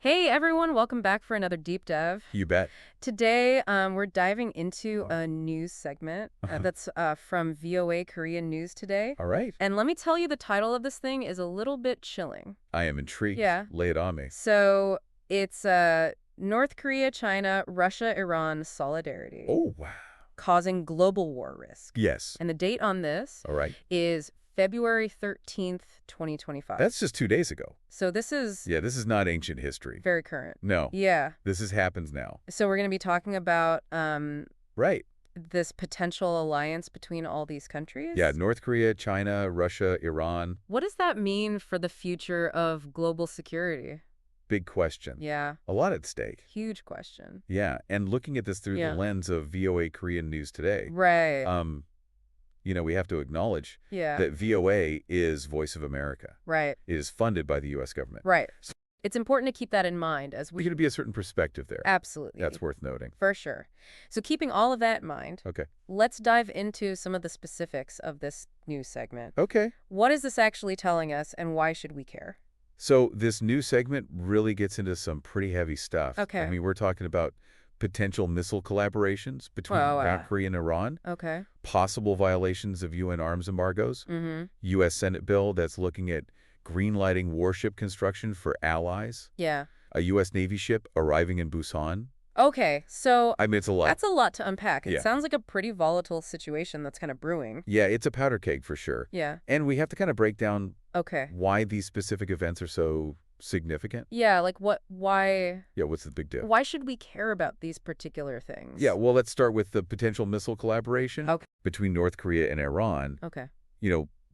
Hey everyone, welcome back for another deep dive. You bet. Today, we're diving into a news segment that's from VOA Korean News Today. All right. And let me tell you, the title of this thing is a little bit chilling. I am intrigued. Yeah. Lay it on me. So it's North Korea, China, Russia, Iran solidarity. Oh, wow. Causing global war risk. Yes. And the date on this All right. is February 13th, 2025. That's just 2 days ago. So this is Yeah, this is not ancient history. very current. No. Yeah. Happens now. So we're going to be talking about Right. this potential alliance between all these countries? Yeah, North Korea, China, Russia, Iran. What does that mean for the future of global security? Big question. Yeah. A lot at stake. Huge question. Yeah, and looking at this through Yeah. the lens of VOA Korean News Today. Right. We have to acknowledge Yeah. that VOA is Voice of America. Right. It is funded by the U.S. government. Right. It's important to keep that in mind as There's we... going to be a certain perspective there. Absolutely. That's worth noting. For sure. So keeping all of that in mind, Okay. let's dive into some of the specifics of this news segment. Okay. What is this actually telling us, and why should we care? So this new segment really gets into some pretty heavy stuff. Okay. I mean, we're talking about potential missile collaborations between Wow. South Korea and Iran, Okay. possible violations of UN arms embargoes, Mm-hmm. U.S. Senate bill that's looking at greenlighting warship construction for allies, Yeah. a U.S. Navy ship arriving in Busan. Okay, so I mean, it's a lot. that's a lot to unpack. It Yeah. sounds like a pretty volatile situation that's kind of brewing. Yeah, it's a powder keg for sure. Yeah. And we have to kind of break down Okay. why these specific events are so significant. Yeah, like why Yeah, what's the big deal? should we care about these particular things? Yeah, well, let's start with the potential missile collaboration Okay. between North Korea and Iran. Okay.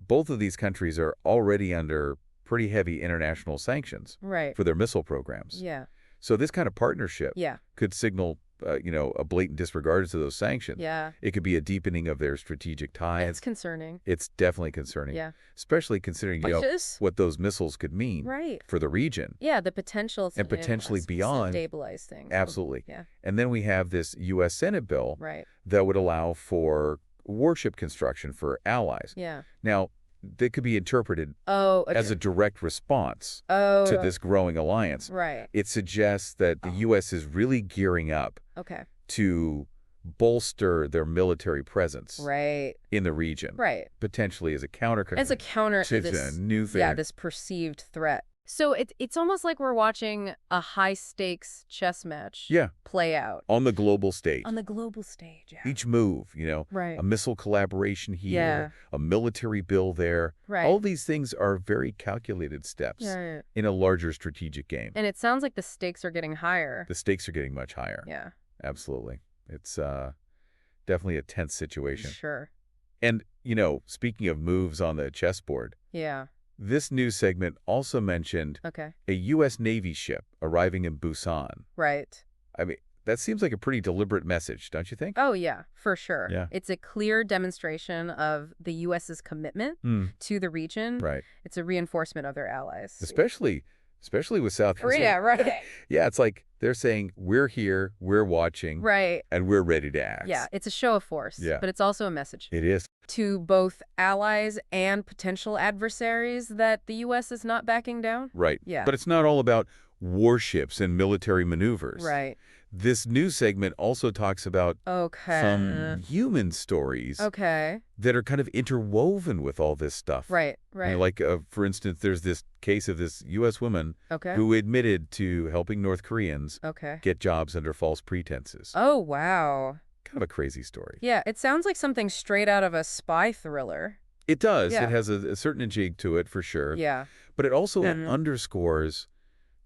Both of these countries are already under pretty heavy international sanctions Right. for their missile programs. Yeah. So this kind of partnership Yeah. could signal, a blatant disregard to those sanctions. Yeah. It could be a deepening of their strategic It's ties. concerning. It's definitely concerning, Yeah. especially considering Just what those missiles could mean right. for the region. Yeah, the potential to And potentially beyond. stabilize things. Absolutely. Yeah. And then we have this U.S. Senate bill Right. that would allow for warship construction for allies. Yeah. Now, that could be interpreted Oh, as a direct response oh, to this growing alliance. right. It suggests that the U.S. is really gearing up Okay. to bolster their military presence Right. in the region, Right. potentially as a counter. As a counter to It's this a new thing. Yeah, this perceived threat. So it's almost like we're watching a high-stakes chess match Yeah, play out. on the global stage. On the global stage, yeah. Each move, Right. a missile collaboration here, Yeah. a military bill there. Right. All these things are very calculated steps Yeah. in a larger strategic game. And it sounds like the stakes are getting higher. The stakes are getting much higher. Yeah, Absolutely. It's definitely a tense situation. sure. And, speaking of moves on the chessboard, Yeah, this news segment also mentioned okay. a U.S. Navy ship arriving in Busan. Right. I mean, that seems like a pretty deliberate message, don't you think? Oh, yeah, for sure. Yeah. It's a clear demonstration of the U.S.'s commitment to the region. Right. It's a reinforcement of their allies. Especially with South Korea. Yeah, right. Yeah, it's like they're saying, we're here, we're watching, Right. and we're ready to act. Yeah, it's a show of force, Yeah. but it's also a message It is. to both allies and potential adversaries that the U.S. is not backing down. Right. Yeah. But it's not all about warships and military maneuvers. Right. This news segment also talks about Okay. some human stories Okay. that are kind of interwoven with all this stuff. Right. I Right. mean, like, for instance, there's this case of this U.S. woman Okay. who admitted to helping North Koreans Okay. get jobs under false pretenses. Oh, wow. Kind of a crazy story. Yeah, it sounds like something straight out of a spy thriller. It does. Yeah. It has a certain intrigue to it, for sure. Yeah. But it also Mhm. underscores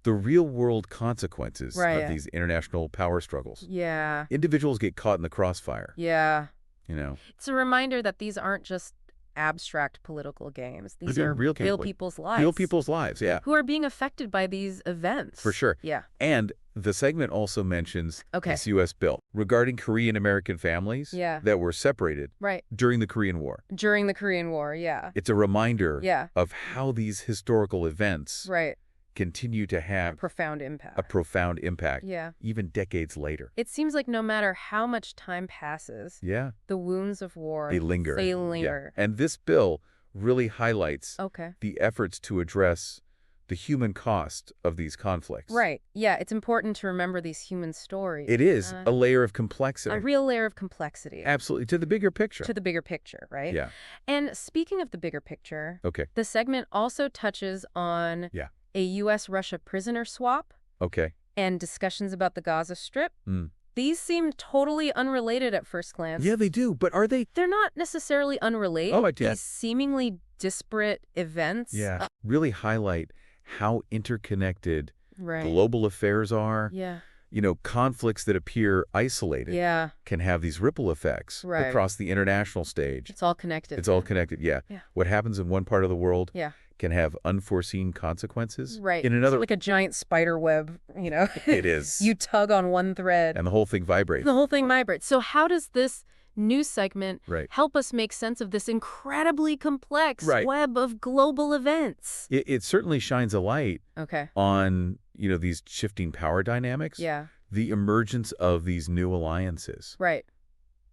the real-world consequences Right. of these international power struggles. Yeah. Individuals get caught in the crossfire, Yeah. It's a reminder that these aren't just abstract political games. These They're are real real games. people's lives. Real people's lives, yeah, who are being affected by these events. for sure. Yeah. And the segment also mentions Okay. this U.S. bill regarding Korean-American families Yeah. that were separated Right. during the Korean War. During the Korean War, yeah. It's a reminder Yeah. of how these historical events Right. continue to have Profound impact. a profound impact, Yeah. even decades later. It seems like no matter how much time passes, Yeah, the wounds of war, they linger. They Yeah. linger. And this bill really highlights Okay. the efforts to address the human cost of these conflicts. Right. Yeah, it's important to remember these human stories. It is a layer of complexity. A real layer of complexity. Absolutely. To the bigger picture. To the bigger picture, right? Yeah. And speaking of the bigger picture, Okay. the segment also touches on a U.S.-Russia prisoner swap Okay. and discussions about the Gaza Strip. Mm. These seem totally unrelated at first glance. Yeah, they do. But are they? They're not necessarily unrelated. Oh, yeah. These seemingly disparate events. Yeah. Really highlight how interconnected Right. global affairs are. Yeah. You know, conflicts that appear isolated Yeah. can have these ripple effects Right. across the international stage. It's all connected. It's all connected, yeah. What happens in one part of the world can have unforeseen consequences Right. in another. It's like a giant spider web, you know? It is. You tug on one thread. And the whole thing vibrates. The whole thing vibrates. So how does this news segment Right. help us make sense of this incredibly complex Right. web of global events? It certainly shines a light Okay. on, you know, these shifting power dynamics. Yeah. The emergence of these new alliances. Right.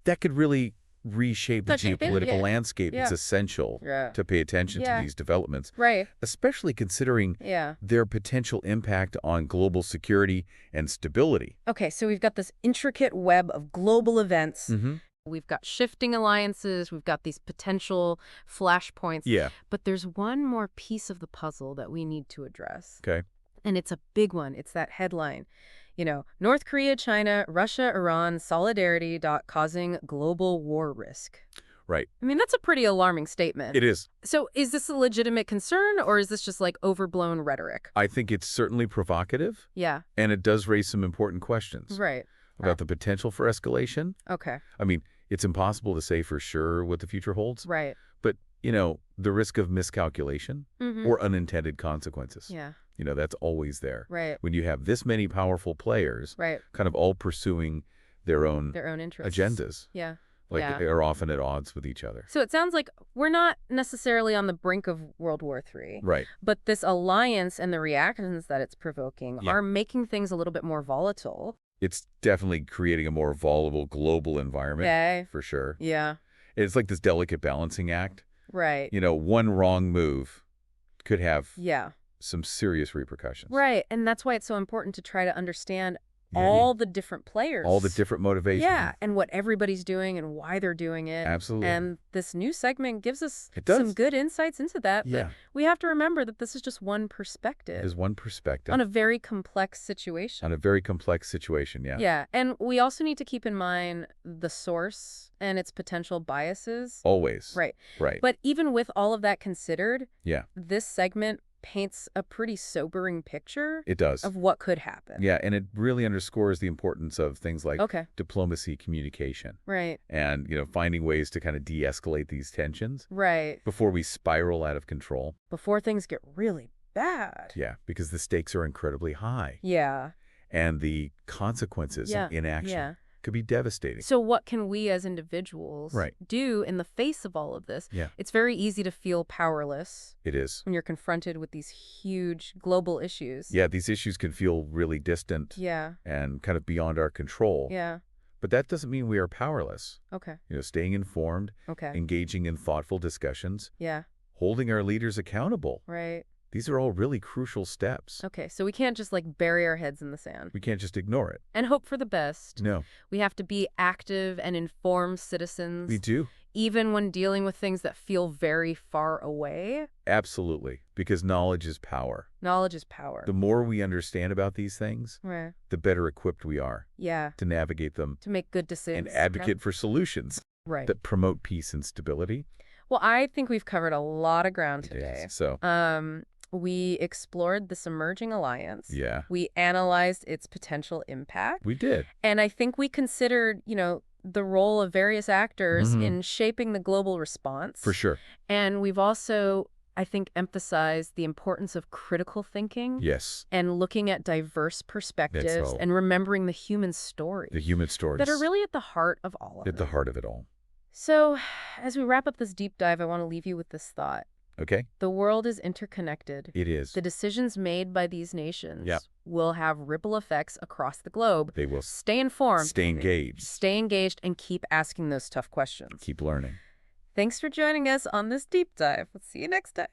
That could really reshape the geopolitical landscape. Yeah. It's essential to pay attention to these developments. Right. Especially considering their potential impact on global security and stability. Okay, so we've got this intricate web of global events. Mm-hmm. We've got shifting alliances. We've got these potential flashpoints. Yeah. But there's one more piece of the puzzle that we need to address. Okay. And it's a big one. It's that headline. You know, North Korea, China, Russia, Iran, solidarity, causing global war risk. Right. I mean, that's a pretty alarming statement. It is. So is this a legitimate concern, or is this just like overblown rhetoric? I think it's certainly provocative. Yeah. And it does raise some important questions. Right. About the potential for escalation. Okay. I mean, it's impossible to say for sure what the future holds. Right. But, you know, the risk of miscalculation or unintended consequences. Yeah. You know, that's always there. Right. When you have this many powerful players kind of all pursuing their own interests. agendas. Yeah. Like, are often at odds with each other. So it sounds like we're not necessarily on the brink of World War III. Right. But this alliance and the reactions that it's provoking are making things a little bit more volatile. It's definitely creating a more volatile global environment, for sure. Yeah. It's like this delicate balancing act. Right. You know, one wrong move could have some serious repercussions. Right. And that's why it's so important to try to understand all the different players. All the different motivations. Yeah, and what everybody's doing and why they're doing it. Absolutely. And this new segment gives us some good insights into that. Yeah. But we have to remember that this is just one perspective. There's one perspective. On a very complex situation. On a very complex situation, yeah. Yeah, and we also need to keep in mind the source and its potential biases. Always. Right. Right. But even with all of that considered, this segment paints a pretty sobering picture. It does. Of what could happen. Yeah, and it really underscores the importance of things like diplomacy, communication. Right. And, you know, finding ways to kind of de-escalate these tensions. Right. Before we spiral out of control. Before things get really bad. Yeah, because the stakes are incredibly high. Yeah. And the consequences of inaction could be devastating. So what can we as individuals do in the face of all of this? Yeah. It's very easy to feel powerless. It is. When you're confronted with these huge global issues. Yeah, these issues can feel really distant. Yeah. And kind of beyond our control. Yeah. But that doesn't mean we are powerless. Okay. You know, staying informed. Okay. Engaging in thoughtful discussions. Yeah. Holding our leaders accountable. Right. These are all really crucial steps. Okay, so we can't just like bury our heads in the sand. We can't just ignore it. And hope for the best. No. We have to be active and informed citizens. We do. Even when dealing with things that feel very far away. Absolutely, because knowledge is power. Knowledge is power. The more we understand about these things, the better equipped we are to navigate them. To make good decisions. And advocate for solutions that promote peace and stability. Well, I think we've covered a lot of ground today. So, we explored this emerging alliance. Yeah. We analyzed its potential impact. We did. And I think we considered, you know, the role of various actors in shaping the global response. For sure. And we've also, I think, emphasized the importance of critical thinking. Yes. And looking at diverse perspectives and remembering the human stories. The human stories. That are really at the heart of all of it. At the heart of it all. So, as we wrap up this deep dive, I want to leave you with this thought. Okay. The world is interconnected. It is. The decisions made by these nations will have ripple effects across the globe. They will. Stay informed. Stay engaged. Stay engaged and keep asking those tough questions. Keep learning. Thanks for joining us on this deep dive. We'll see you next time.